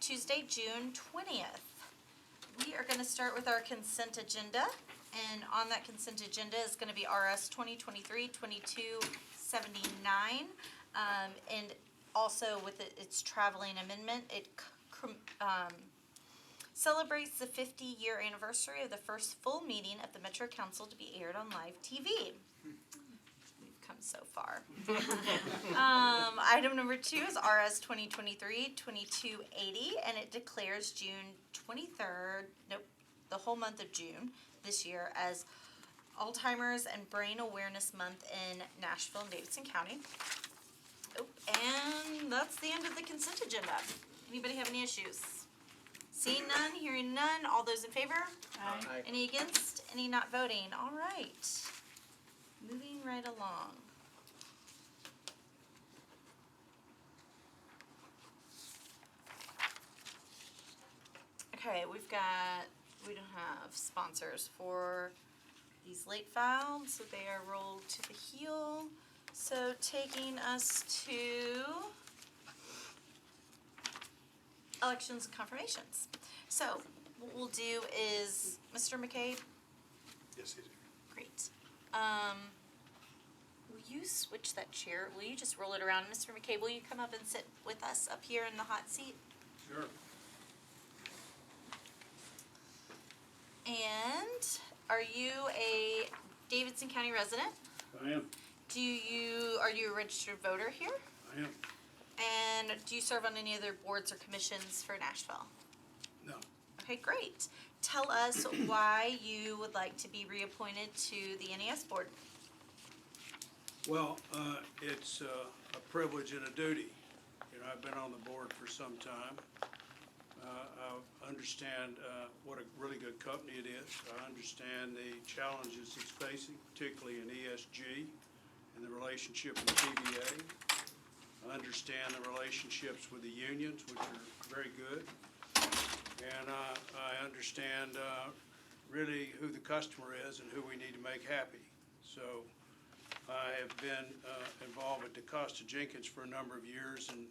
Tuesday, June 20th. We are going to start with our consent agenda, and on that consent agenda is going to be RS 2023-2279, and also with its traveling amendment, it celebrates the 50-year anniversary of the first full meeting of the Metro Council to be aired on live TV. We've come so far. Item number 2 is RS 2023-2280, and it declares June 23rd, the whole month of June this year as Alzheimer's and Brain Awareness Month in Nashville and Davidson County. And that's the end of the consent agenda. Anybody have any issues? Seeing none, hearing none, all those in favor? Aye. Any against? Any not voting? All right. Moving right along. Okay, we don't have sponsors for these late filed, so they are rolled to the heel. So taking us to elections and confirmations. So what we'll do is, Mr. McCabe? Yes, he did. Great. Will you switch that chair? Will you just roll it around? Mr. McCabe, will you come up and sit with us up here in the hot seat? Sure. And are you a Davidson County resident? I am. Are you a registered voter here? I am. And do you serve on any other boards or commissions for Nashville? No. Okay, great. Tell us why you would like to be reappointed to the NES board. Well, it's a privilege and a duty. You know, I've been on the board for some time. I understand what a really good company it is. I understand the challenges it's facing, particularly in ESG and the relationship with TVA. I understand the relationships with the unions, which are very good. And I understand really who the customer is and who we need to make happy. So I have been involved with DaCosta Jenkins for a number of years, and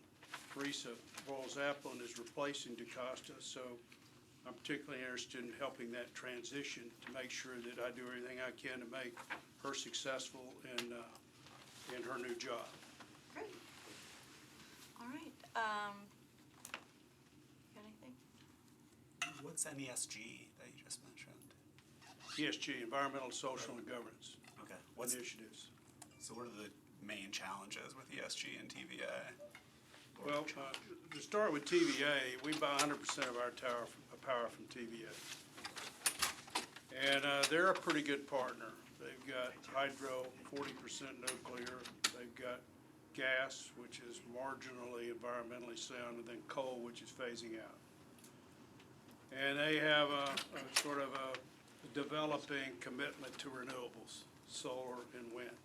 Teresa Boyles-Applin is replacing DaCosta. So I'm particularly interested in helping that transition to make sure that I do everything I can to make her successful in her new job. Great. All right. Got anything? What's NESG that you just mentioned? ESG, Environmental, Social, and Governance Okay. Initiatives. So what are the main challenges with ESG and TVA? Well, to start with TVA, we buy 100% of our power from TVA. And they're a pretty good partner. They've got hydro, 40% nuclear. They've got gas, which is marginally environmentally sound, and then coal, which is phasing out. And they have a sort of a developing commitment to renewables, solar and wind.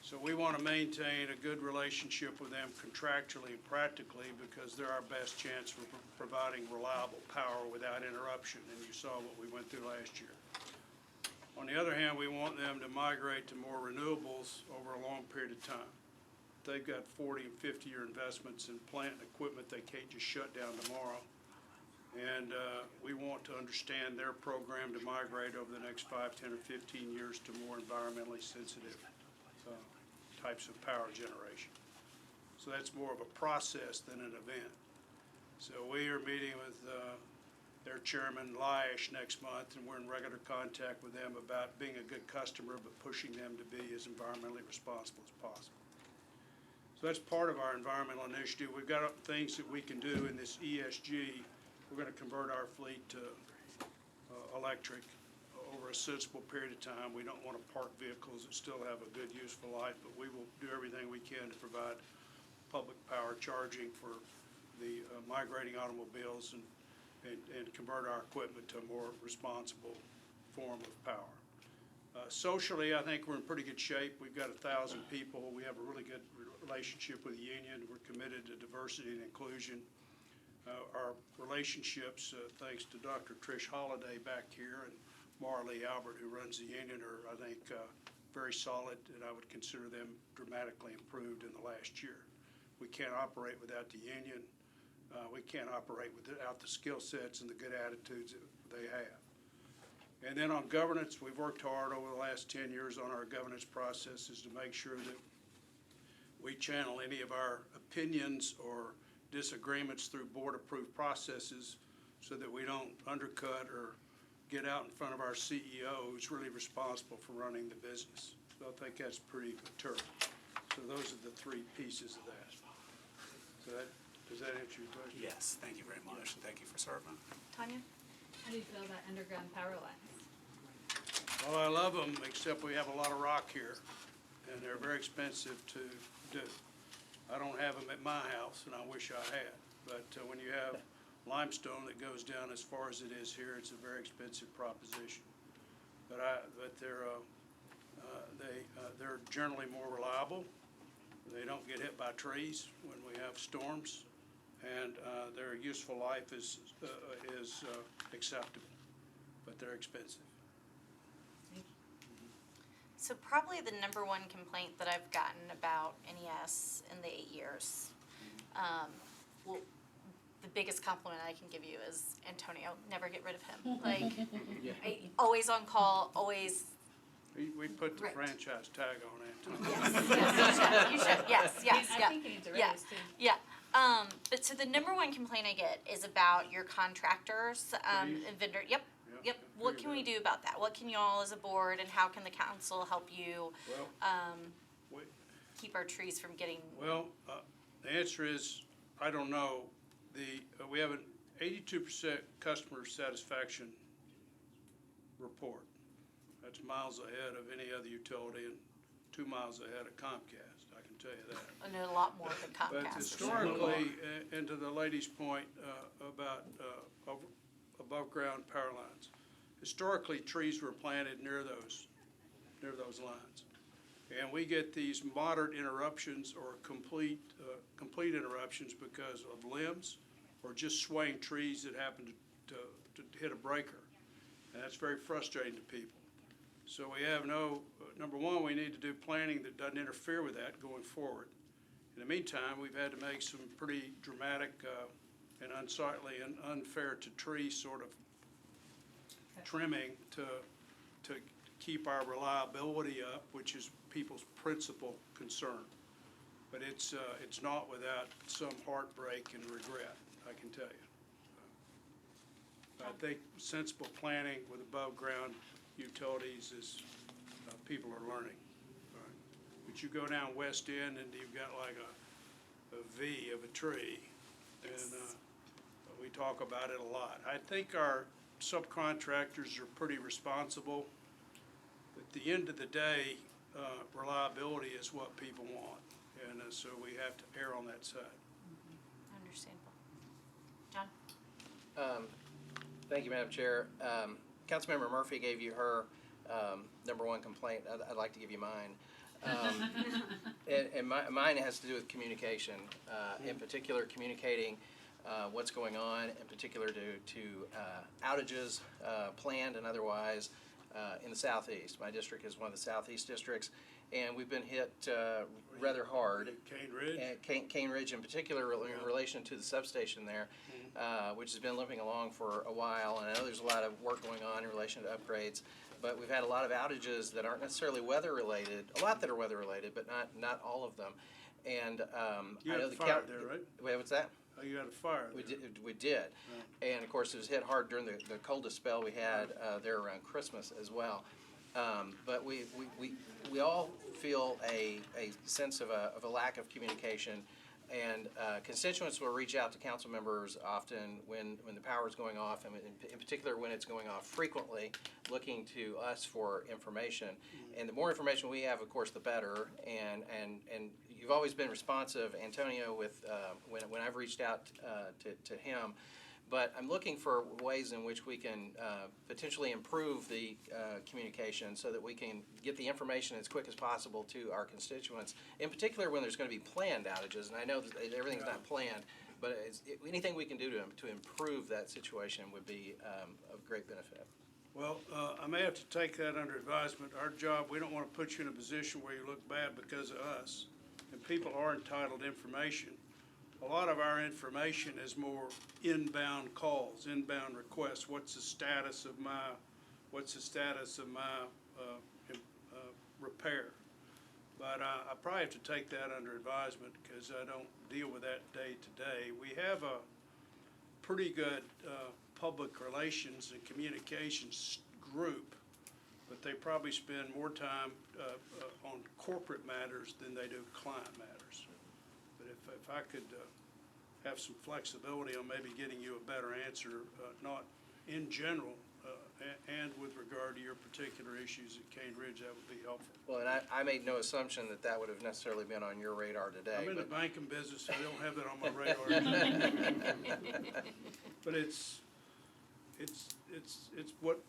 So we want to maintain a good relationship with them contractually and practically, because they're our best chance for providing reliable power without interruption, and you saw what we went through last year. On the other hand, we want them to migrate to more renewables over a long period of time. They've got 40 and 50-year investments in plant and equipment they can't just shut down tomorrow. And we want to understand their program to migrate over the next 5, 10, or 15 years to more environmentally sensitive types of power generation. So that's more of a process than an event. So we are meeting with their chairman, Lyash, next month, and we're in regular contact with them about being a good customer, but pushing them to be as environmentally responsible as possible. So that's part of our environmental initiative. We've got things that we can do in this ESG. We're going to convert our fleet to electric over a sensible period of time. We don't want to park vehicles that still have a good useful life, but we will do everything we can to provide public power charging for the migrating automobiles and convert our equipment to a more responsible form of power. Socially, I think we're in pretty good shape. We've got 1,000 people. We have a really good relationship with the union. We're committed to diversity and inclusion. Our relationships, thanks to Dr. Trish Holliday back here and Marley Albert, who runs the union, are, I think, very solid, and I would consider them dramatically improved in the last year. We can't operate without the union. We can't operate without the skill sets and the good attitudes that they have. And then on governance, we've worked hard over the last 10 years on our governance processes to make sure that we channel any of our opinions or disagreements through board-approved processes so that we don't undercut or get out in front of our CEO, who's really responsible for running the business. So I think that's pretty mature. So those are the three pieces of that. So does that answer your question? Yes, thank you very much, and thank you for serving. Tanya? How do you feel about underground power lines? Well, I love them, except we have a lot of rock here, and they're very expensive to do. I don't have them at my house, and I wish I had. But when you have limestone that goes down as far as it is here, it's a very expensive proposition. But they're generally more reliable. They don't get hit by trees when we have storms, and their useful life is acceptable, but they're expensive. So probably the number one complaint that I've gotten about NES in the 8 years, well, the biggest compliment I can give you is Antonio. Never get rid of him. Like, always on call, always. We put the Right. franchise tag on Antonio. Yes, you should. Yes, I think he needs a raise too. Yeah. But so the number one complaint I get is about your contractors, Trees? and vendor. Yep. Yep, What can we do about that? What can y'all as a board and how can the council help you Well, we- keep our trees from getting? Well, the answer is, I don't know. We have an 82% customer satisfaction report. That's miles ahead of any other utility and 2 miles ahead of Comcast, I can tell you that. I know a lot more than Comcast. But historically, and to the lady's point about above-ground power lines, historically, trees were planted near those lines. And we get these moderate interruptions or complete interruptions because of limbs or just swaying trees that happen to hit a breaker. And that's very frustrating to people. So we have number one, we need to do planning that doesn't interfere with that going forward. In the meantime, we've had to make some pretty dramatic and unsightly and unfair to tree sort of trimming to keep our reliability up, which is people's principal concern. But it's not without some heartbreak and regret, I can tell you. I think sensible planning with above-ground utilities is, people are learning. But you go down West End and you've got like a V of a tree, and we talk about it a lot. I think our subcontractors are pretty responsible. At the end of the day, reliability is what people want, and so we have to err on that side. Understandable. John? Thank you, Madam Chair. Councilmember Murphy gave you her number one complaint. I'd like to give you mine. And mine has to do with communication, in particular communicating what's going on, in particular to outages, planned and otherwise, in the southeast. My district is one of the southeast districts, and we've been hit rather hard. Cane Ridge? Cane Ridge in particular, in relation to the substation there, which has been limping along for a while, and I know there's a lot of work going on in relation to upgrades, but we've had a lot of outages that aren't necessarily weather-related, a lot that are weather-related, but not all of them. And You I know had a the fire there, right? Wait, what's that? Oh, you had a fire We there. did. And of course, it was hit hard during the coldest spell we had there around Christmas as well. But we all feel a sense of a lack of communication, and constituents will reach out to council members often when the power is going off, and in particular when it's going off frequently, looking to us for information. And the more information we have, of course, the better. And you've always been responsive, Antonio, with when I've reached out to him. But I'm looking for ways in which we can potentially improve the communication so that we can get the information as quick as possible to our constituents, in particular when there's going to be planned outages. And I know that everything's not planned, but anything we can do to improve that situation would be of great benefit. Well, I may have to take that under advisement. Our job, we don't want to put you in a position where you look bad because of us. And people are entitled to information. a lot of our information is more inbound calls, inbound requests. What's the status of my repair? But I probably have to take that under advisement because I don't deal with that day to day. We have a pretty good public relations and communications group, but they probably spend more time on corporate matters than they do client matters. But if I could have some flexibility on maybe getting you a better answer, not in general, and with regard to your particular issues at Cane Ridge, that would be helpful. Well, and I made no assumption that that would have necessarily been on your radar today. I'm in the but- banking business, so I don't have that on my radar. But it's what,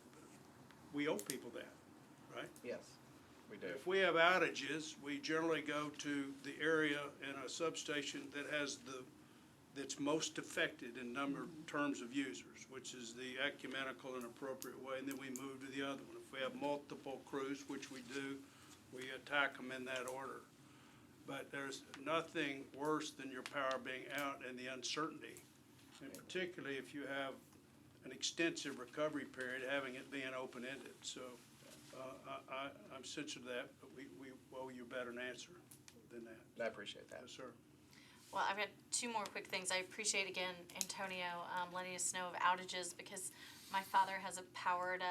we owe people that, right? Yes, we do. If we have outages, we generally go to the area in a substation that has that's most affected in terms of users, which is the ecumenical and appropriate way, and then we move to the other one. If we have multiple crews, which we do, we attack them in that order. But there's nothing worse than your power being out and the uncertainty, and particularly if you have an extensive recovery period, having it being open-ended. So I'm sensitive to that, but we owe you a better answer than that. I appreciate that. Yes, sir. Well, I've got two more quick things. I appreciate, again, Antonio, letting us know of outages because my father has a powered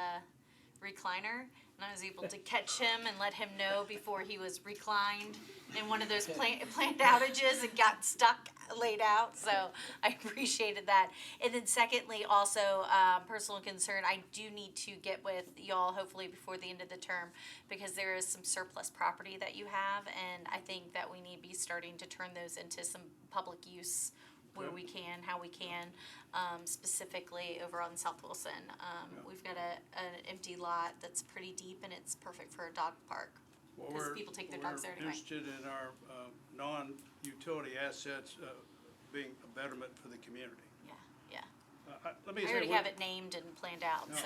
recliner, and I was able to catch him and let him know before he was reclined in one of those planned outages and got stuck laid out. So I appreciated that. And then secondly, also personal concern, I do need to get with y'all hopefully before the end of the term because there is some surplus property that you have, and I think that we need to be starting to turn those into some public use where we can, how we can, specifically over on South Wilson. We've got an empty lot that's pretty deep and it's perfect for a dog park. Well, 'Cause people take their dogs there We're anyway. interested in our non-utility assets being a betterment for the community. Yeah. Let me I say, already have it named and planned out, No. so.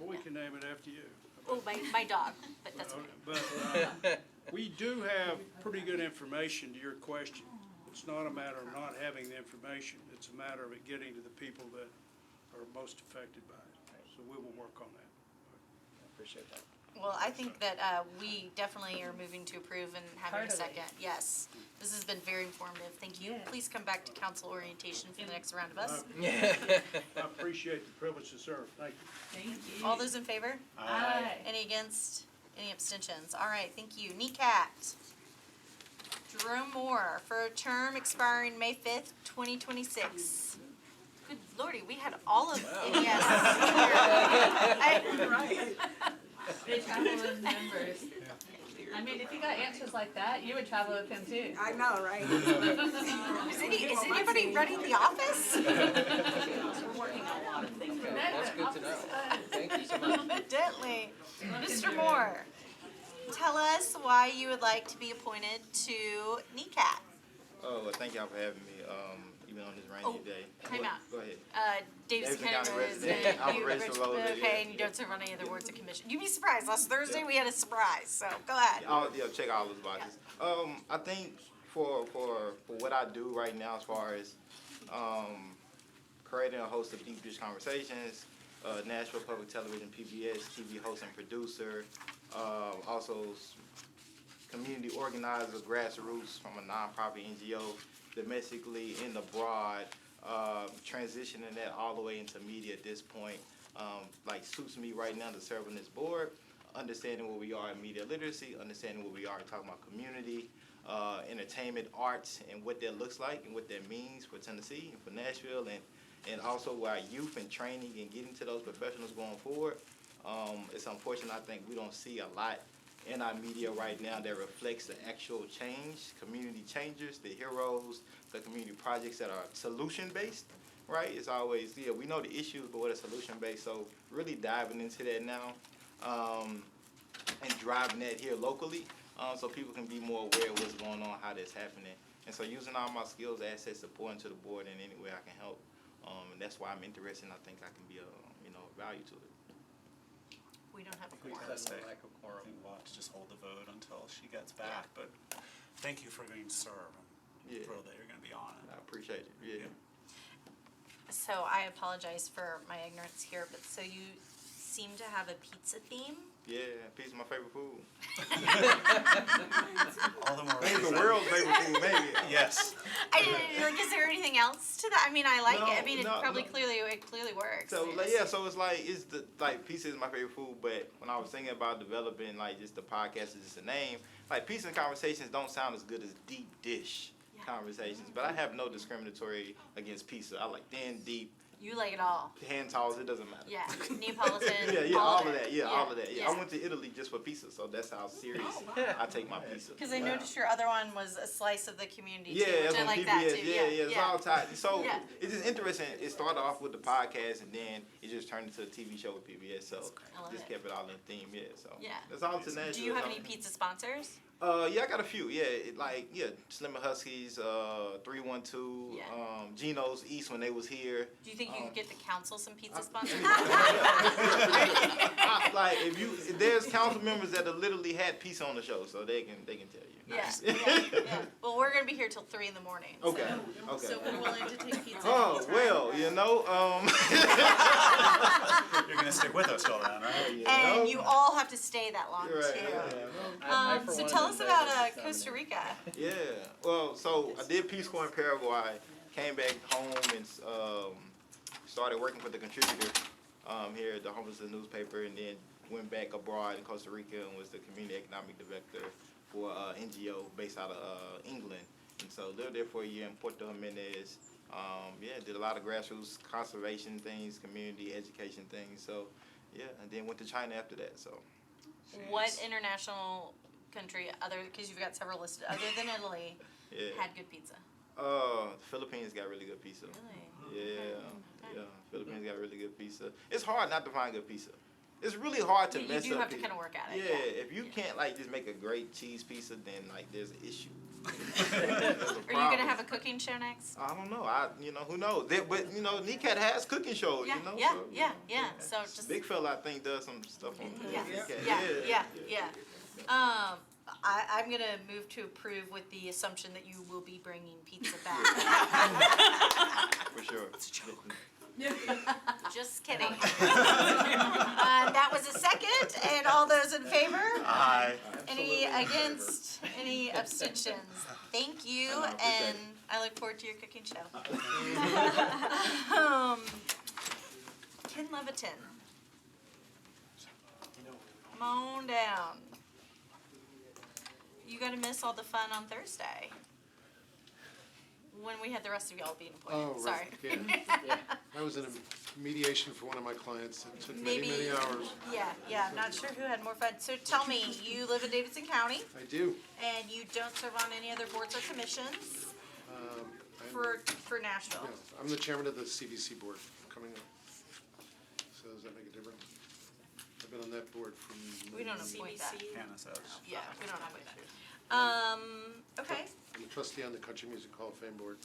well, we can name it after you. Oh, my dog, but that's okay. But we do have pretty good information to your question. It's not a matter of not having the information. It's a matter of it getting to the people that are most affected by it. So we will work on that. I appreciate that. Well, I think that we definitely are moving to approve and having a Heartily. second. Yes, this has been very informative. Thank you. Yes. Please come back to council orientation for the next round of us. I appreciate the privilege to serve. Thank you. Thank you. All those in favor? Aye. Any against? Any abstentions? All right, thank you. NECAT. Jerome Moore for a term expiring May 5th, 2026. Good lordy, we had all of NES. They travel in numbers. I mean, if you got answers like that, you would travel with him too. I know, right? Is anybody running the office? That's good to know. Thank you so much. Evidently. Mr. Moore, tell us why you would like to be appointed to NECAT. Oh, well, thank y'all for having me, even on this rainy day. time out. Go ahead. Davidson Davidson County County resident. resident. I'm a You- registered voter, Okay, yeah. and you don't serve on any other boards of commission. You'd be surprised. Last Thursday, we had a surprise, so go ahead. Check all those boxes. I think for what I do right now, as far as creating a host of deep dish conversations, Nashville Public Television, PBS, TV host and producer, also community organizer, grassroots from a nonprofit NGO, domestically and abroad, transitioning that all the way into media at this point, like suits me right now to serve on this board, understanding where we are in media literacy, understanding where we are talking about community, entertainment, arts, and what that looks like and what that means for Tennessee and for Nashville, and also our youth and training and getting to those professionals going forward. It's unfortunate, I think we don't see a lot in our media right now that reflects the actual change, community changers, the heroes, the community projects that are solution-based, right? It's always, yeah, we know the issues, but what are solution-based? So really diving into that now and driving that here locally so people can be more aware of what's going on, how that's happening. And so using all my skills, assets, supporting to the board in any way I can help. And that's why I'm interested, and I think I can be a value to it. We don't have a We quorum. gotta stay. Lack of quorum. I think we'll have to just hold the vote until she gets back, but thank you for agreeing to serve. Yeah. thrilled that you're gonna be on it. I appreciate it, yeah. So I apologize for my ignorance here, but so you seem to have a pizza theme? Yeah, pizza my favorite food. All the more Maybe the reason. world's favorite food, maybe. Yes. I didn't, like, is there anything else to that? I mean, I like it. I mean, it No, probably no. it clearly works. So like, yeah, so it's like pizza is my favorite food, but when I was thinking about developing like just the podcast is just a name, like pizza and conversations don't sound as good as deep dish conversations. But I have no discriminatory against pizza. I like thin, deep, You like it all. hand towels, it doesn't matter. Yeah, Neapolitan. Yeah, all of it. that. Yeah, all of that. Yeah, I went to Italy just for pizza, so that's how serious I take my pizza. Because I noticed your other one was a slice of the community Yeah, too, that's which I on like PBS. that too. Yeah, it's all tied. So Yeah. it's just interesting. It started off with the podcast, and then it just turned into a TV show with PBS. So I love just it. kept it all in theme. Yeah, so Yeah. that's all to Nashville. Do you have any pizza sponsors? Yeah, I got a few. Yeah, Slim and Huskies, 312, Yeah. Geno's East when they was here. Do you think you could get the council some pizza sponsors? Like if there's council members that have literally had pizza on the show, so they can tell you. Yeah. Well, we're gonna be here till 3 in the morning. So. Okay. Okay. So we're willing to take pizza. Oh anytime. well, You're gonna stick with us till then, right? And you all have to stay that long You're right, too. I for So one tell am us about excited. Costa Rica. Yeah. Well, so I did Peace Corps in Paraguay, came back home and started working for the contributor here at the Homelessness newspaper, and then went back abroad in Costa Rica and was the community economic director for NGO based out of England. And so lived there for a year in Puerto Jimenez. Did a lot of grassroots conservation things, community education things. So yeah, and then went to China after that. So What international country, because you've got several listed, other than Italy, yeah. had good pizza? The Philippines got really good pizza. Really? Yeah, Philippines got really good pizza. It's hard not to find good pizza. It's really hard to You mess do up. have to pizza. kind of work at it. Yeah, if you can't like just make a great cheese pizza, then like there's an issue. Are you gonna have a cooking show next? I don't know. Who knows? But NECAT has cooking shows. Yeah, You know. yeah, So, yeah. So just Big fella, I think, does some stuff on yeah. I'm gonna move to approve with the assumption that you will be bringing pizza back. For sure. Just kidding. That was a second, and all those in favor? Aye. Any against? Any abstentions? Thank you, and I look forward to your cooking show. Ken Leviton. Come on down. You gotta miss all the fun on Thursday. When we had the rest of y'all being appointed, sorry. Yeah. I was in a mediation for one of my clients. It took many, Maybe- many hours. Yeah, I'm not sure who had more fun. So tell me, you live in Davidson County, I do. and you don't serve on any other boards or commissions I'm- for Nashville? yeah, I'm the chairman of the CBC board coming up. So does that make a difference? I've been on that board from. We don't appoint that. Hannah says. Yeah, we don't appoint that. Okay. I'm a trustee on the Country Music Hall of Fame board,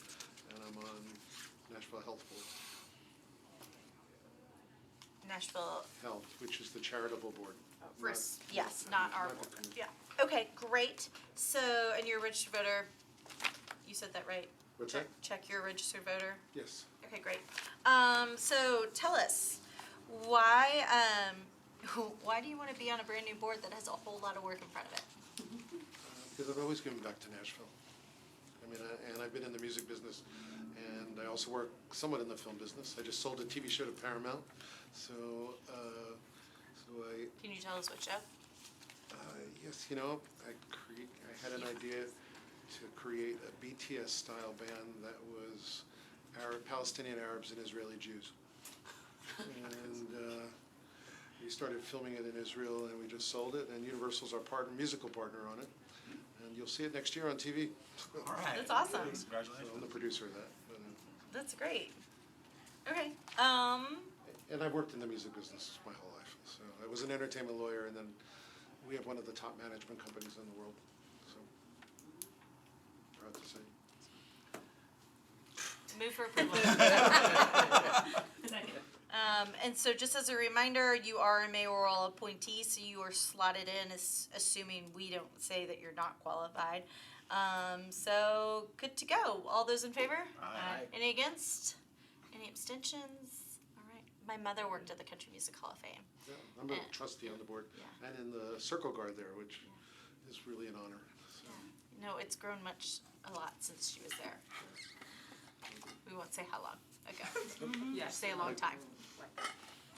and I'm on Nashville Health Board. Nashville, Health, which is the charitable board. yes, not our not the board. commission. Yeah. Okay, great. So, and you're a registered voter. You said that right? What's check, that? Check you're a registered voter. Yes. Okay, great. So tell us why do you want to be on a brand new board that has a whole lot of work in front of it? Because I've always given back to Nashville. I mean, and I've been in the music business, and I also work somewhat in the film business. I just sold a TV show to Paramount, so I, Can you tell us what show? yes, I had an idea to create a BTS-style band that was Palestinian Arabs and Israeli Jews. And we started filming it in Israel, and we just sold it, and Universal's our musical partner on it. And you'll see it next year on TV. All right. That's awesome. So Congratulations. I'm the producer of that. That's great. Okay. And I've worked in the music business my whole life. So I was an entertainment lawyer, and then we have one of the top management companies in the world. So proud to say. Move for approval. And so just as a reminder, you are a mayoral appointee, so you are slotted in, assuming we don't say that you're not qualified. So good to go. All those in favor? Aye. Any against? Any abstentions? All right. My mother worked at the Country Music Hall of Fame. Yeah, I'm a trustee on the board, Yeah. and in the Circle Guard there, which is really an honor. So, No, it's grown a lot since she was there. We won't say how long ago. Yeah. Say a long time.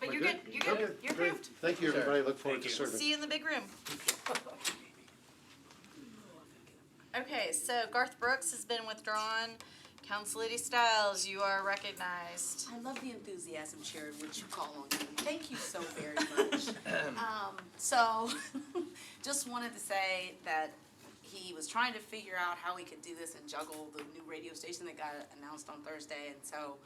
But we're you're good. You're good. Okay, You're great. approved. Thank you, Sure. everybody. Look forward Thank to you. serving. See you in the big room. Okay, so Garth Brooks has been withdrawn. Council Lady Stiles, you are recognized. I love the enthusiasm, Sharon, which you call on me. Thank you so very much. So, just wanted to say that he was trying to figure out how he could do this and juggle the new radio station that got announced on Thursday, and so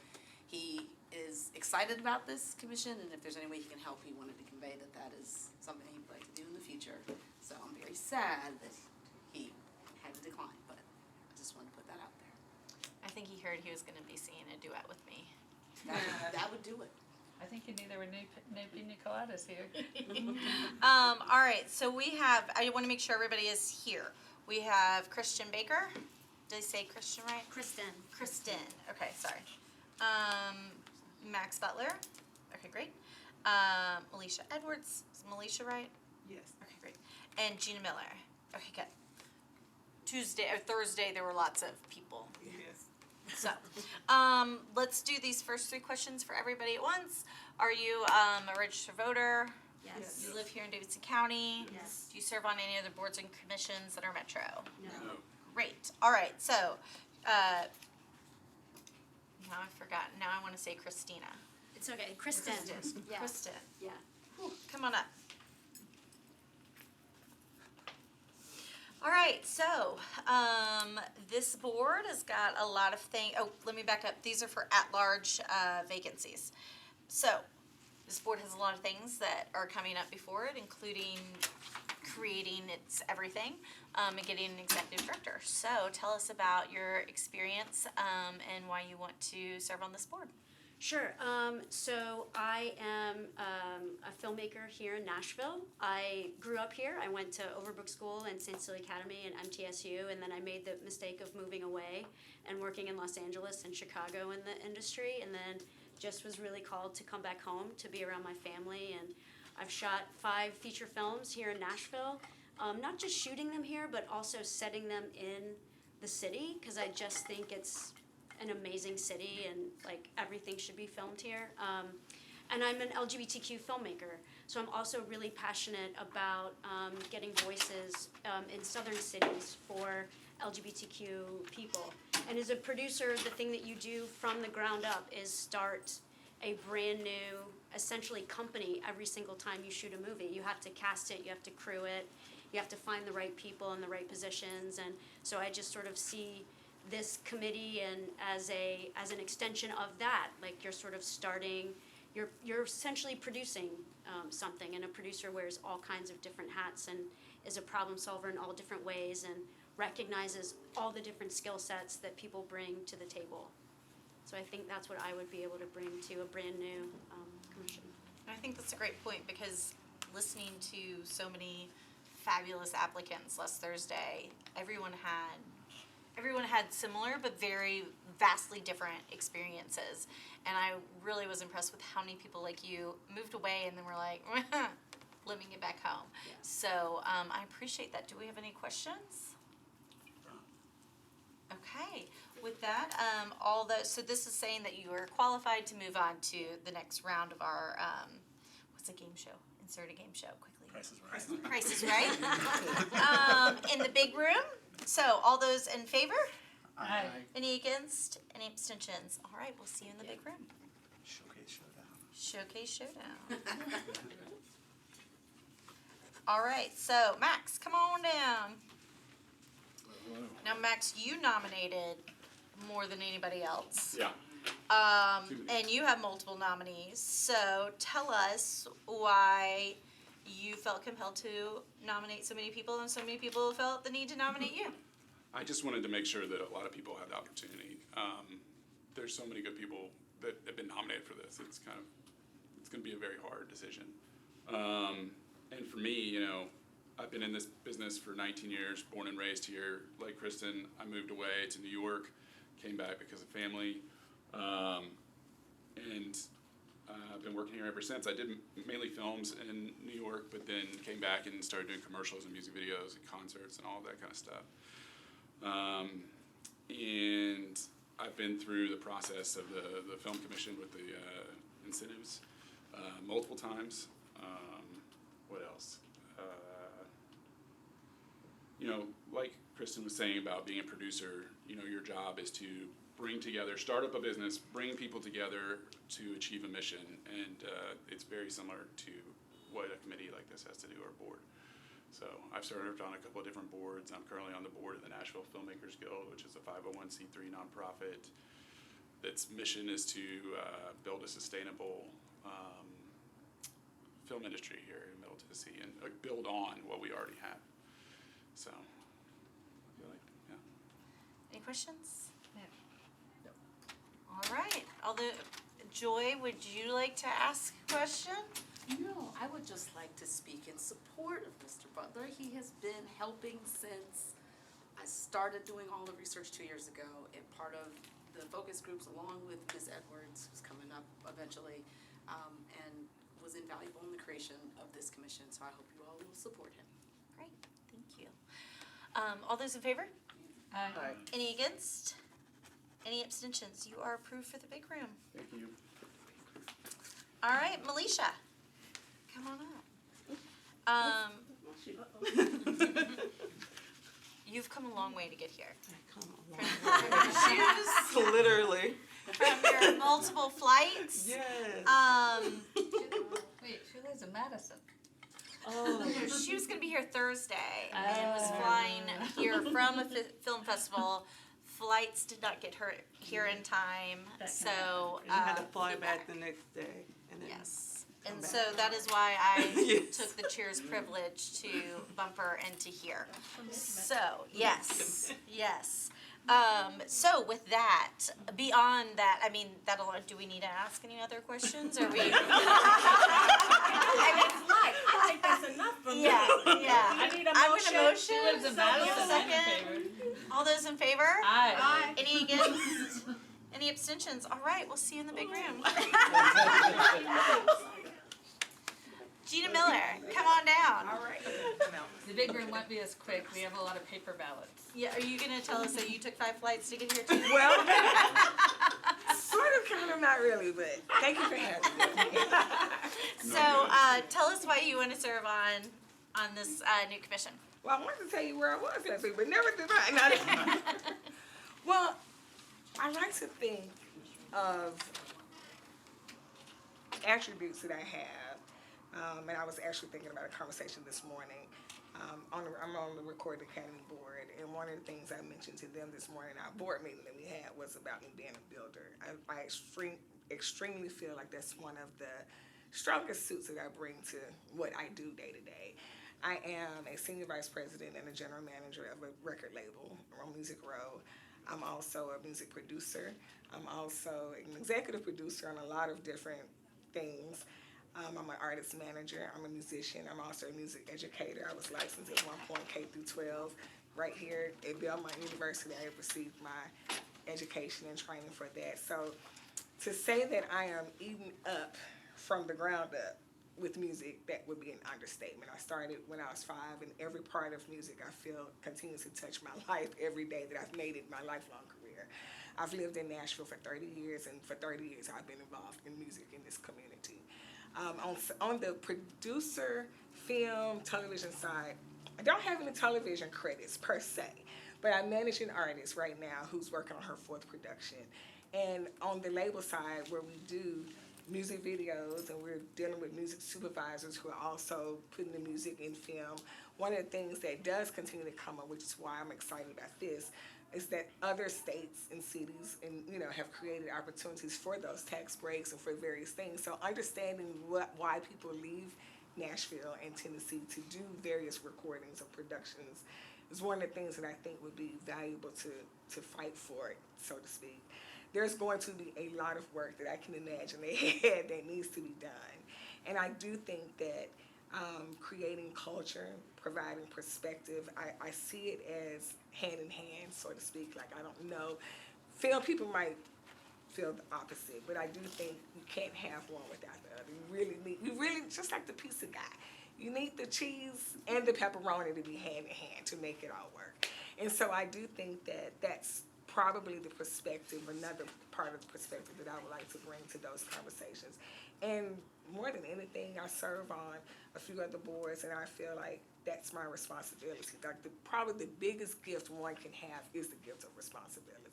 he is excited about this commission, and if there's any way he can help, he wanted to convey that that is something he'd like to do in the future. So I'm very sad that he had to decline, but I just wanted to put that out there. I think he heard he was going to be singing a duet with me. That would do it. I think you need there were no pina coladas here. All right, so we have, I want to make sure everybody is here. We have Christian Baker. Did I say Christian right? Kristen. Kristen. Okay, sorry. Max Butler. Okay, great. Alicia Edwards. Is Alicia right? Yes. Okay, great. And Gina Miller. Okay, good. Thursday, there were lots of people. Yes. So, let's do these first three questions for everybody at once. Are you a registered voter? Yes. You live here in Davidson County? Yes. Do you serve on any other boards and commissions that are Metro? No. Great. All right. So, now I've forgotten. Now I want to say Christina. It's okay. Kristen. Yeah. Kristen. Yeah. Whew, come on up. All right, so this board has got a lot of things. Oh, let me back up. These are for at-large vacancies. So this board has a lot of things that are coming up before it, including creating its everything and getting an executive director. So tell us about your experience and why you want to serve on this board. Sure. So I am a filmmaker here in Nashville. I grew up here. I went to Overbrook School and St. Cecilia Academy and MTSU, and then I made the mistake of moving away and working in Los Angeles and Chicago in the industry, and then just was really called to come back home to be around my family. And I've shot 5 feature films here in Nashville, not just shooting them here, but also setting them in the city, because I just think it's an amazing city and like everything should be filmed here. And I'm an LGBTQ filmmaker, so I'm also really passionate about getting voices in southern cities for LGBTQ people. And as a producer, the thing that you do from the ground up is start a brand new, essentially, company every single time you shoot a movie. You have to cast it, you have to crew it, you have to find the right people in the right positions, and so I just sort of see this committee and as an extension of that, like you're sort of starting, you're essentially producing something, and a producer wears all kinds of different hats and is a problem solver in all different ways and recognizes all the different skill sets that people bring to the table. So I think that's what I would be able to bring to a brand new commission. And I think that's a great point, because listening to so many fabulous applicants last Thursday, everyone had similar but very vastly different experiences. And I really was impressed with how many people like you moved away and then were like, let me get back home. Yeah. So I appreciate that. Do we have any questions? Okay. With that, so this is saying that you are qualified to move on to the next round of our, what's a game show? Insert a game show quickly. Price is Right. Price is Right. In the big room. So all those in favor? Aye. Any against? Any abstentions? All right, we'll see you in the big room. Showcase Showdown. Showcase Showdown. All right, so Max, come on down. Now, Max, you nominated more than anybody else. Yeah. And you have multiple nominees. So tell us why you felt compelled to nominate so many people and so many people felt the need to nominate you. I just wanted to make sure that a lot of people had the opportunity. There's so many good people that have been nominated for this. It's going to be a very hard decision. And for me, I've been in this business for 19 years, born and raised here. Like Kristen, I moved away to New York, came back because of family, and I've been working here ever since. I did mainly films in New York, but then came back and started doing commercials and music videos and concerts and all that kind of stuff. And I've been through the process of the film commission with the incentives multiple times. What else? You know, like Kristen was saying about being a producer, you know, your job is to bring together, start up a business, bring people together to achieve a mission, and it's very similar to what a committee like this has to do, or a board. So I've served on a couple of different boards. I'm currently on the board of the Nashville Filmmakers Guild, which is a 501c3 nonprofit. Its mission is to build a sustainable film industry here in Middle Tennessee and build on what we already have. So, I feel like, yeah. Any questions? No. All right. Joy, would you like to ask a question? No, I would just like to speak in support of Mr. Butler. He has been helping since I started doing all the research 2 years ago, and part of the focus groups along with Ms. Edwards, who's coming up eventually, and was invaluable in the creation of this commission, so I hope you all will support him. Great, thank you. All those in favor? Aye. Any against? Any abstentions? You are approved for the big room. Thank you. All right, Melisha, come on up. You've come a long way to get here. From your shoes, Literally. from your multiple flights. Yes. Wait, she lives in Madison. Oh. She was gonna be here Thursday and was flying here from a film festival. Flights did not get her here in time, so. And I had to fly flew back the next day. And then Yes, come and back. so that is why I Yes. took the chair's privilege to bump her and to here. So, yes, yes. So with that, beyond that, I mean, do we need to ask any other questions, or we? I think that's enough for me. Yeah, yeah. I need a I'm motion. gonna She lives in Madison. I'm in favor. All those in favor? Aye. Any against? Any abstentions? All right, we'll see you in the big room. Gina Miller, come on down. All right. The big room won't be as quick. We have a lot of paper ballots. Yeah, are you gonna tell us that you took 5 flights to get here too? Well, sort of, kind of, not really, but thank you for having me. So, tell us why you want to serve on this new commission. Well, I wanted to tell you where I was last week, but never did I. Well, I like to think of attributes that I have, and I was actually thinking about a conversation this morning. I'm on the Recording Academy board, and one of the things I mentioned to them this morning, our board meeting that we had, was about me being a builder. I extremely feel like that's one of the strongest suits that I bring to what I do day to day. I am a senior vice president and a general manager of a record label, Music Row. I'm also a music producer. I'm also an executive producer on a lot of different things. I'm an artist manager. I'm a musician. I'm also a music educator. I was licensed at one point K through 12. Right here at Belmont University, I received my education and training for that. So to say that I am eaten up from the ground up with music, that would be an understatement. I started when I was 5, and every part of music I feel continues to touch my life every day that I've made it my lifelong career. I've lived in Nashville for 30 years, and for 30 years I've been involved in music in this community. On the producer, film, television side, I don't have any television credits per se, but I manage an artist right now who's working on her 4th production. And on the label side, where we do music videos and we're dealing with music supervisors who are also putting the music in film, one of the things that does continue to come up, which is why I'm excited about this, is that other states and cities have created opportunities for those tax breaks and for various things. So understanding why people leave Nashville and Tennessee to do various recordings or productions is one of the things that I think would be valuable to fight for, so to speak. There's going to be a lot of work that I can imagine they had that needs to be done. And I do think that creating culture, providing perspective. I see it as hand in hand, so to speak. Like, I don't know. People might feel the opposite, but I do think you can't have one without the other. You really, just like the pizza guy, you need the cheese and the pepperoni to be hand in hand to make it all work. And so I do think that that's probably the perspective, another part of the perspective that I would like to bring to those conversations. And more than anything, I serve on a few other boards, and I feel like that's my responsibility. Like, probably the biggest gift one can have is the gift of responsibility.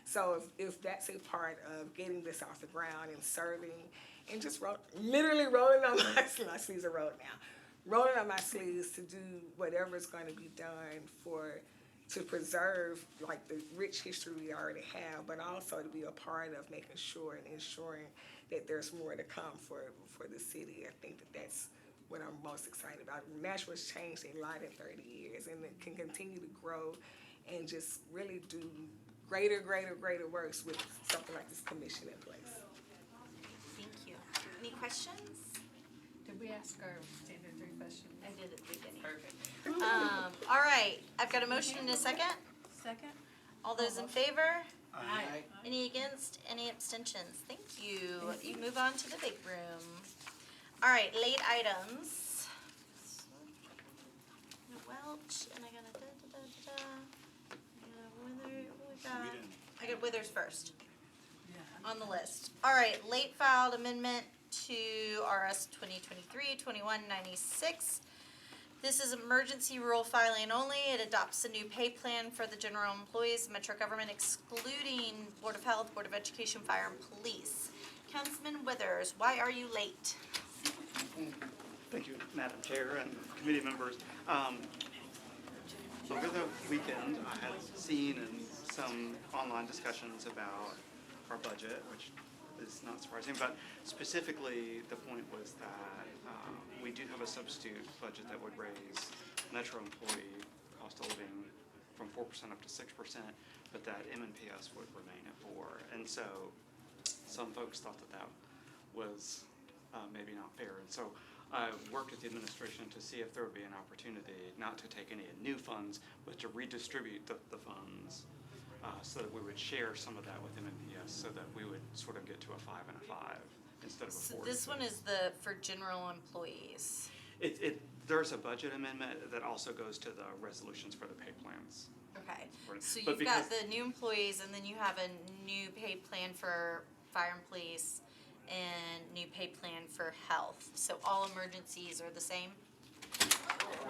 So if that's a part of getting this off the ground and serving and just literally rolling on my sleeves are rolled now, rolling on my sleeves to do whatever is going to be done to preserve like the rich history we already have, but also to be a part of making sure and ensuring that there's more to come for the city. I think that's what I'm most excited about. Nashville's changed a lot in 30 years, and it can continue to grow and just really do greater works with something like this commission in place. Thank you. Any questions? Did we ask our standard 3 questions? I did at the beginning. Perfect. All right, I've got a motion and a second. Second? All those in favor? Aye. Any against? Any abstentions? Thank you. You move on to the big room. All right, late items. Welch, and I got a I got Withers first on the list. All right, late filed amendment to RS 2023-2196. This is emergency rule filing only. It adopts a new pay plan for the general employees of Metro government, excluding Board of Health, Board of Education, Fire, and Police. Councilman Withers, why are you late? Thank you, Madam Chair and committee members. Over the weekend, I had seen some online discussions about our budget, which is not surprising, but specifically the point was that we do have a substitute budget that would raise Metro employee cost of living from 4% up to 6%, but that M&PS would remain at 4%. And so some folks thought that was maybe not fair. And so I worked with the administration to see if there would be an opportunity not to take any new funds, but to redistribute the funds so that we would share some of that with M&PS so that we would sort of get to a 5 and a 5 instead of a 4. So this one is for general employees. There's a budget amendment that also goes to the resolutions for the pay plans. Okay, so But you've got the new employees, and then you have a new pay plan for fire and police, and new pay plan for health. So all emergencies are the same?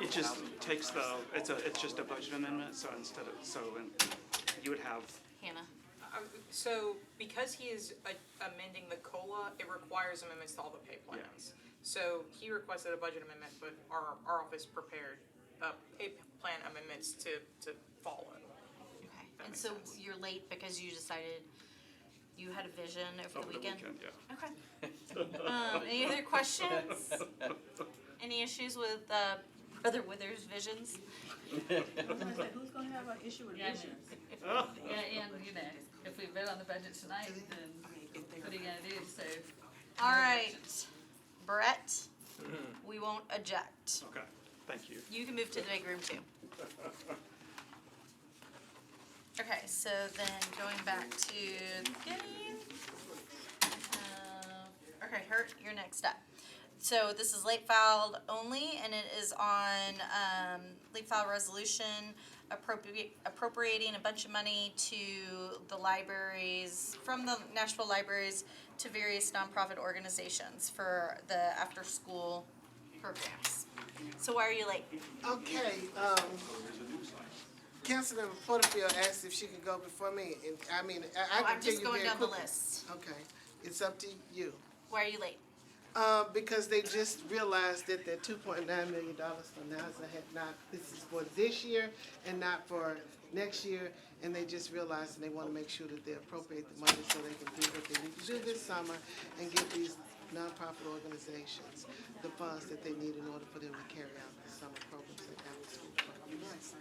It just takes it's just a budget amendment, so you would have. Hannah? So because he is amending the COLA, it requires amendments to all the pay plans. Yes. So he requested a budget amendment, but our office prepared pay plan amendments to follow. Okay, and so you're late because you decided you had a vision over the weekend? Yeah. Okay. Any other questions? Any issues with Brother Withers' visions? Who's gonna have an issue with visions? Yeah, and if we vote on the budget tonight, then what are you gonna do? So. All right, Brett, we won't object. Okay, thank you. You can move to the big room too. Okay, so then going back to the beginning. Okay, Hurt, you're next up. So this is late filed only, and it is on late file resolution appropriating a bunch of money to the libraries, from the Nashville libraries to various nonprofit organizations for the after-school programs. So why are you late? Okay, Councilmember Porterfield asked if she could go before me, and I mean, I can I'm tell just you going very down the quickly. list. Okay, it's up to you. Why are you late? Because they just realized that their $2.9 million for NASA had not, this is for this year and not for next year, and they just realized and they want to make sure that they appropriate the money so they can do what they need to do this summer and give these nonprofit organizations the funds that they need in order for them to carry out the summer programs and after-school programs.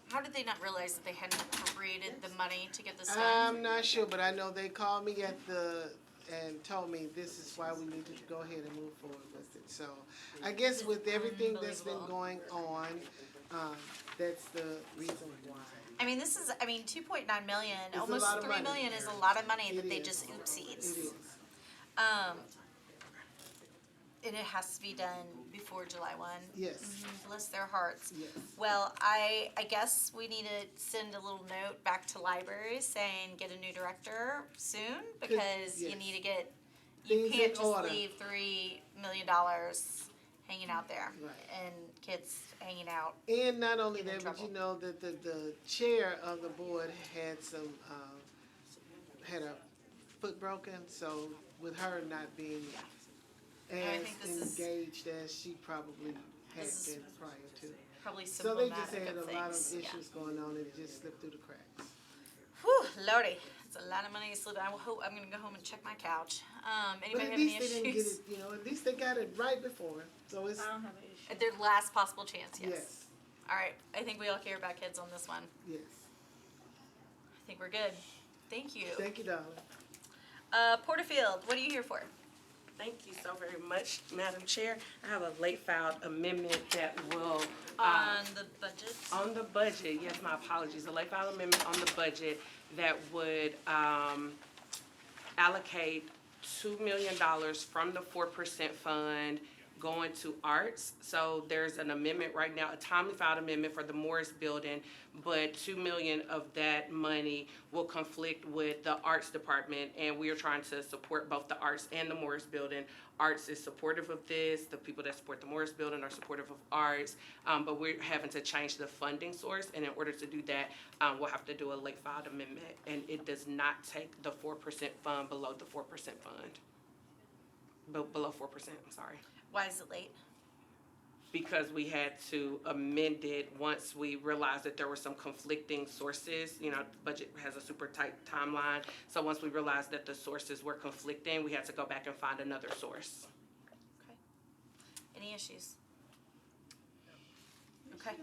How did they not realize that they hadn't appropriated the money to get this done? I'm not sure, but I know they called me at the and told me this is why we need to go ahead and move forward with it. So I guess with everything that's been going on, that's the reason why. I mean, this is, 2.9 million, It's a almost lot of 3 money. million is a lot of money that It they is. just oopsies. It is. And it has to be done before July 1. Yes. Bless their hearts. Yes. Well, I guess we need to send a little note back to libraries saying get a new director soon, because you yes. need to get, Things you can't in just order. leave $3 million hanging out there. Right. And kids hanging out. And not only Get in that, but you trouble. know that the chair of the board had some, had a foot broken, so with her not being I as think this is- engaged as she probably had This is been prior to. Probably So they just symptomatic had of a lot of things. issues going on and it just slipped through the cracks. Whew, lordy, it's a lot of money to slip. I hope I'm gonna go home and check my couch. But Anybody at have least any they didn't get issues? it, at least they got it right before, so it's, I don't have an issue. At their last possible chance, yes. yes, All right, I think we all care about kids on this one. yes. I think we're good. Thank you. Thank you, darling. Porterfield, what are you here for? Thank you so very much, Madam Chair. I have a late filed amendment that will, On the budget? on the budget, yes, my apologies, a late filed amendment on the budget that would, allocate $2 million from the 4% fund going to arts. So there's an amendment right now, a timely filed amendment for the Morris Building, but $2 million of that money will conflict with the arts department, and we are trying to support both the arts and the Morris Building. Arts is supportive of this, the people that support the Morris Building are supportive of arts, but we're having to change the funding source, and in order to do that, we'll have to do a late filed amendment, and it does not take the 4% fund below the 4% fund. Below 4%, I'm sorry. Why is it late? Because we had to amend it once we realized that there were some conflicting sources. You know, the budget has a super tight timeline. So once we realized that the sources were conflicting, we had to go back and find another source. Okay. Any issues? Okay.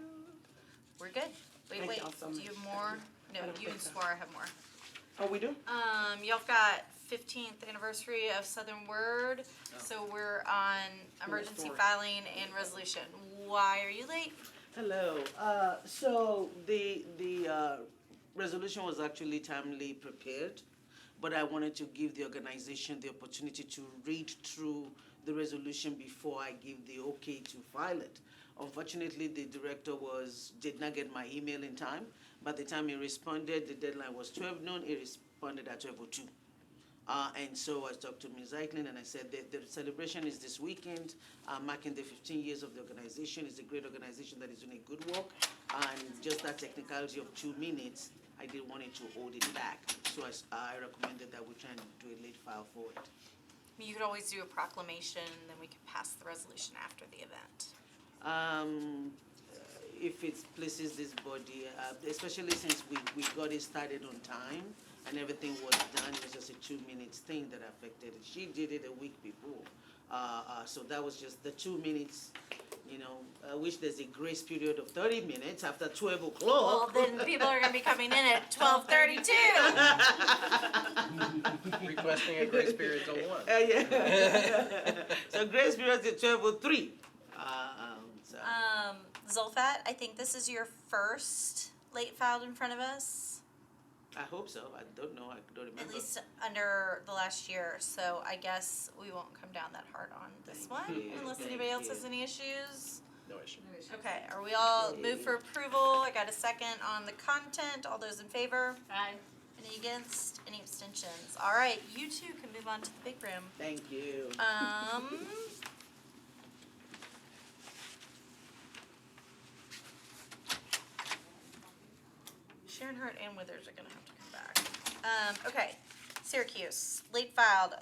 We're good. Wait, Thank wait, y'all so do much. you have more? No, I don't you think so. swore I have more. Oh, we do? Y'all got 15th anniversary of Southern Word, so we're on emergency filing and resolution. Why are you late? Hello. So the resolution was actually timely prepared, but I wanted to give the organization the opportunity to read through the resolution before I give the okay to file it. Unfortunately, the director did not get my email in time. By the time he responded, the deadline was 12 noon. He responded at 12:02. And so I talked to Ms. Eichling and I said that the celebration is this weekend, marking the 15 years of the organization. It's a great organization that is doing a good work. And just that technicality of 2 minutes, I didn't want it to hold it back. So I recommended that we try and do a late file for it. You could always do a proclamation, and then we could pass the resolution after the event. If it pleases this body, especially since we got it started on time and everything was done, it was just a 2 minutes thing that affected it. She did it a week before. So that was just the 2 minutes, I wish there's a grace period of 30 minutes after 12 o'clock. Well, then people are gonna be coming in at 12:32. Requesting a grace period till 1. Yeah. So grace period is 12:03. Zulfat, I think this is your first late filed in front of us, I hope so. I don't know. I don't remember. at least under the last year, so I guess we won't come down that hard on this one, unless anybody else has any issues. No issue. Okay, are we all moved for approval? I got a second on the content. All those in favor? Aye. Any against? Any abstentions? All right, you two can move on to the big room. Thank you. Sharon Hart and Withers are gonna have to come back. Okay, Syracuse, late filed.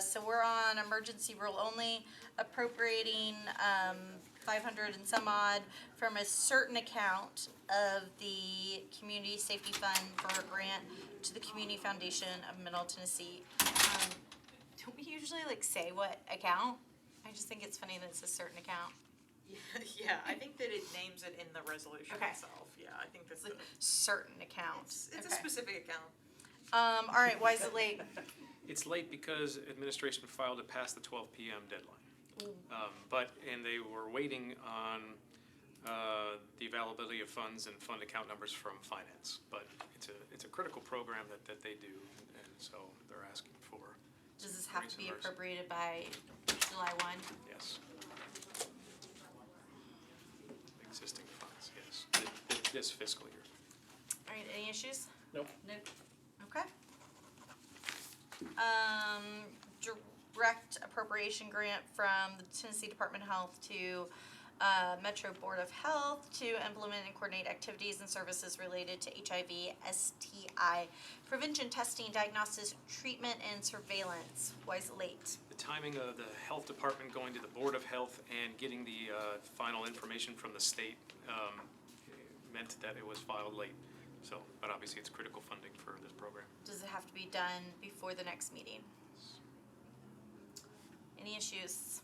So we're on emergency rule only, appropriating 500 and some odd from a certain account of the Community Safety Fund for a grant to the Community Foundation of Middle Tennessee. Don't we usually say what account? I just think it's funny that it's a certain account. Yeah, I think that it names it in the resolution Okay. itself. Yeah, I think that's Certain account. it's a Okay. specific account. All right, why is it late? It's late because administration filed it past the 12 p.m. deadline. And they were waiting on the availability of funds and fund account numbers from finance. But it's a critical program that they do, and so they're asking for. Does this have to be reimbursement. appropriated by July 1? Yes. Existing funds, yes, this fiscal year. All right, any issues? Nope. Nope. Okay. Direct appropriation grant from the Tennessee Department of Health to Metro Board of Health to implement and coordinate activities and services related to HIV, STI, prevention, testing, diagnosis, treatment, and surveillance. Why is it late? The timing of the health department going to the Board of Health and getting the final information from the state meant that it was filed late. So, but obviously it's critical funding for this program. Does it have to be done before the next meeting? Any issues?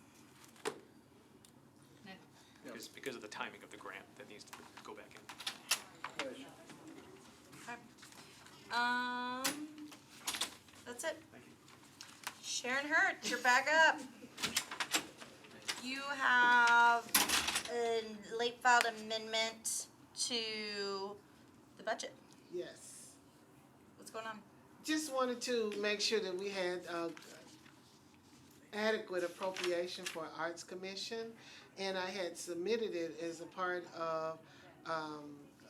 It's because of the timing of the grant that needs to go back in. Okay. That's it. Sharon Hurt, you're back up. You have a late filed amendment to the budget. Yes. What's going on? Just wanted to make sure that we had adequate appropriation for Arts Commission, and I had submitted it as a part of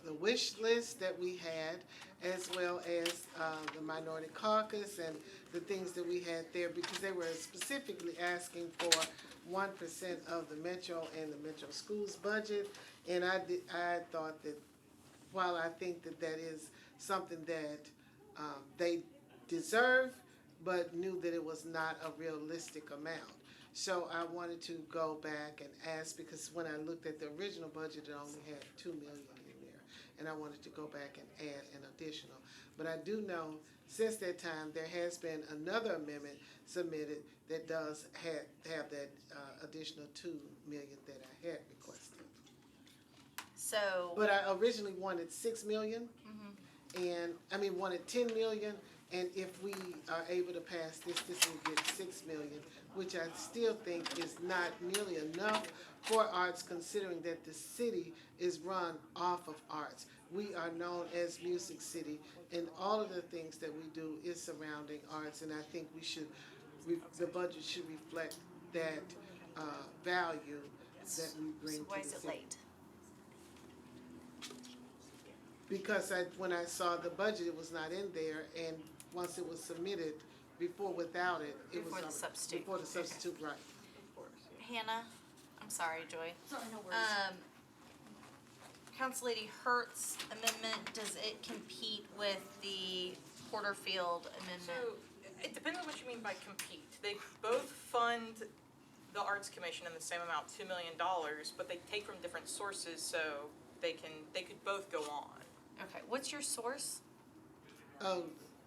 the wish list that we had, as well as the Minority Caucus and the things that we had there, because they were specifically asking for 1% of the Metro and the Metro Schools budget, and I thought that while I think that that is something that they deserve, but knew that it was not a realistic amount. So I wanted to go back and ask, because when I looked at the original budget, it only had $2 million in there, and I wanted to go back and add an additional. But I do know, since that time, there has been another amendment submitted that does have that additional $2 million that I had requested. So. But I originally wanted $6 million, and wanted $10 million. And if we are able to pass this will get $6 million, which I still think is not nearly enough for arts, considering that the city is run off of arts. We are known as Music City, and all of the things that we do is surrounding arts, and I think the budget should reflect that value that we bring to the city. Why is it late? Because when I saw the budget, it was not in there, and once it was submitted, without it, it was. Before the substitute. Before the substitute, right. Hannah, I'm sorry, Joy. Sorry, no worries. Council Lady Hurt's amendment, does it compete with the Porterfield amendment? So, it depends on what you mean by compete. They both fund the Arts Commission in the same amount, $2 million, but they take from different sources, so they could both go on. Okay, what's your source?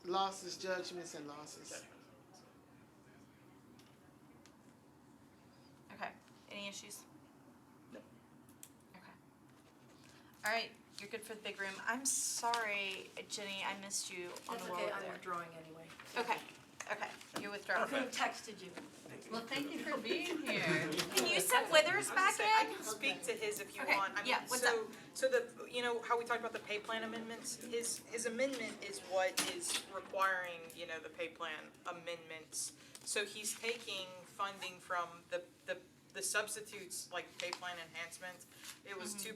Losses, judgments, and losses. Okay, any issues? No. Okay. All right, you're good for the big room. I'm sorry, Jenny, I missed you on That's the roll okay, over I'm there. withdrawing anyway. Okay, you're withdrawing. I could have texted you. Well, thank you for being here. Can you send Withers back I in? can speak to his if you Okay, want. yeah, what's up? So the, how we talked about the pay plan amendments, his amendment is what is requiring, the pay plan amendments. So he's taking funding from the substitutes, like pay plan enhancement. It was 2%,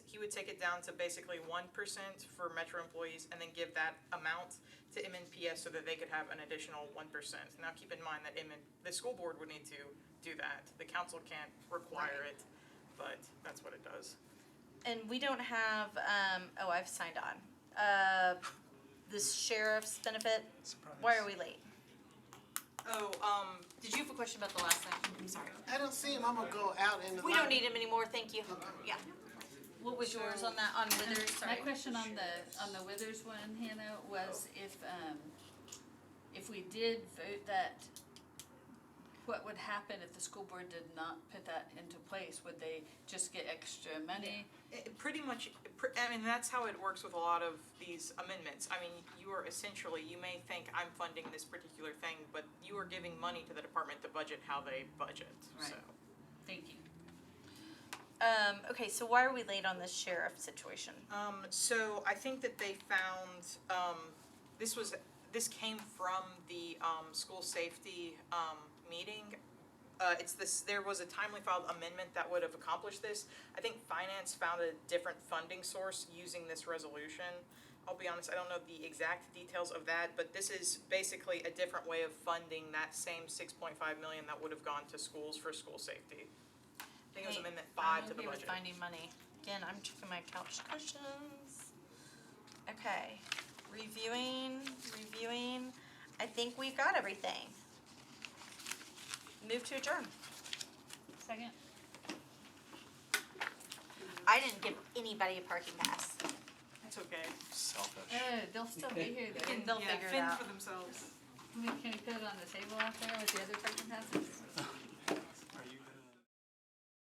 he would take it down to basically 1% for Metro employees and then give that amount to MNPS so that they could have an additional 1%. Now keep in mind that the school board would need to do that. The council can't require it, but that's what it does. And we don't have, I've signed on. This sheriff's benefit, why are we late? Did you have a question about the last thing? I'm sorry. I don't see him. I'm gonna go out in the. We don't need him anymore, thank you. Yeah. What was yours on that, on Withers, sorry? My question on the Withers one, Hannah, was if we did vote that what would happen if the school board did not put that into place? Would they just get extra money? Pretty much, I mean, that's how it works with a lot of these amendments. I mean, you are essentially, you may think I'm funding this particular thing, but you are giving money to the department to budget how they budget, Right. so. Thank you. Okay, so why are we late on this sheriff situation? So I think that they found, this came from the, school safety, meeting. There was a timely filed amendment that would have accomplished this. I think finance found a different funding source using this resolution. I'll be honest, I don't know the exact details of that, but this is basically a different way of funding that same 6.5 million that would have gone to schools for school safety. I think it was Amendment 5 to the I'm okay with budget. finding money. Again, I'm checking my couch cushions. Okay, reviewing. I think we've got everything. Move to adjourn. Second. I didn't give anybody a parking pass. That's okay. Selfish. They'll still be here though. They'll figure it out. for themselves. Can we put it on the table out there with the other parking passes?